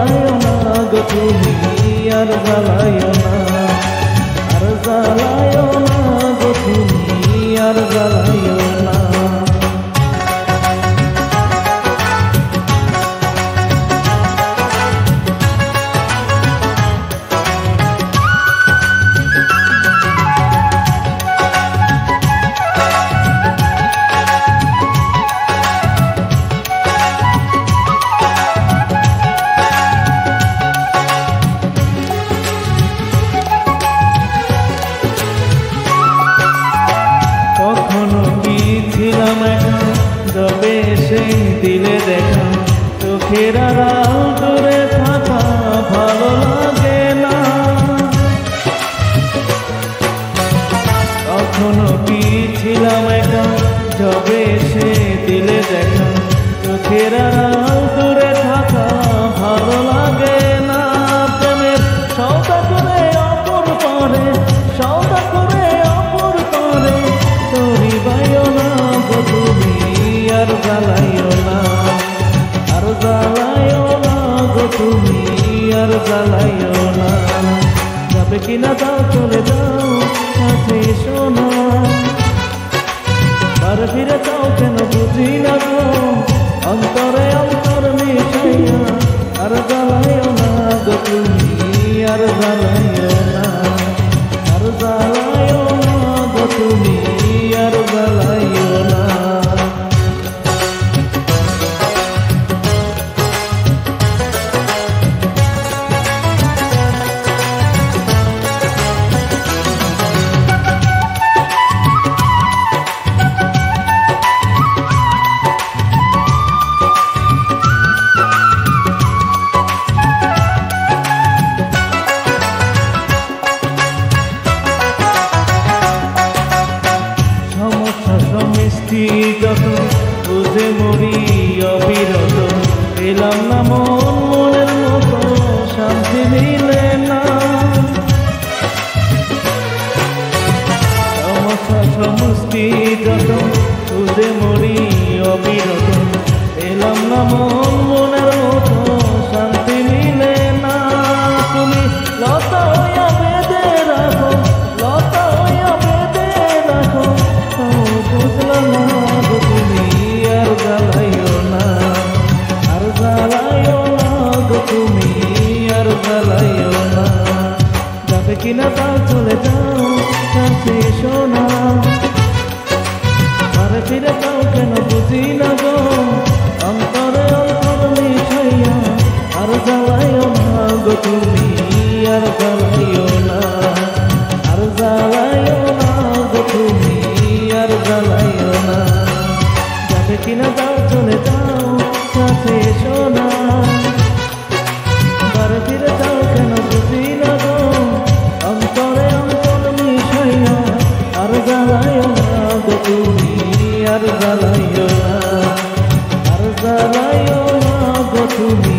জ্বালায়ও না গো তুমি, আর জ্বালায়ও না, আর জ্বালায়ও না গো তুমি, আর জ্বালায়ও না। যবে সেই দিলে দেখা চোখের আড়াল দূরে থাকা ভালো লাগে না, কখনো কি ছিলাম একা যবে সে দিলে দেখা চোখের আড়াল দূরে থাকা ভালো লাগে না। প্রেমের সওদা করে অপর করে, সওদা করে অপর করে, তোরি বাইও না গো তুমি, আর জ্বালায়ও না, আর জ্বালায়ও না গো তুমি, আর জ্বালায়ও না। যাবে কিনা যাও চলে যাও কাছে এসো না, আর ফিরে যাও কেন বুঝি না গো, অন্তরে অন্তর মিশাইয়া, আর জ্বালায়ও না গো তুমি, আর জ্বালায়ও না, আর জ্বালায়ও না গো তুমি, আর জ্বালায়ও না। যত বুঝে মরি অবিরত, এলাম না মন মনের মতো শান্তি মিলে না। সমস্যা সমষ্টি যত বুঝে মরি অবিরত, এলাম না মন মনের মতো শান্তি মিলে না। তুমি লতা হইয়া বেঁধে রাখো, লতা হইয়া বেঁধে রাখো, বুঝলাম না গো তুমি, আর জ্বালায়ও না, আর জ্বালায়ও না গো তুমি, আর জ্বালায়ও না। যাবে কিনা যাও চলে যাও কাছে এসো না, আর ফিরে যাও কেন বুঝি না গো, অন্তরে অন্তর মিশাইয়া, আর জ্বালায়ও না গো তুমি, আর জ্বালায়ও না, আর জ্বালায়ও না গো তুমি, আর জ্বালায়ও না। যাবে কিনা যাও চলে যাও কাছে এসো না, আর ফিরে যাও কেন বুঝি না গো, অন্তরে অন্তর মিশাইয়া, আর জ্বালায়ও না গো তুমি, আর জ্বালায়ও না, আর জ্বালায়ও না গো তুমি।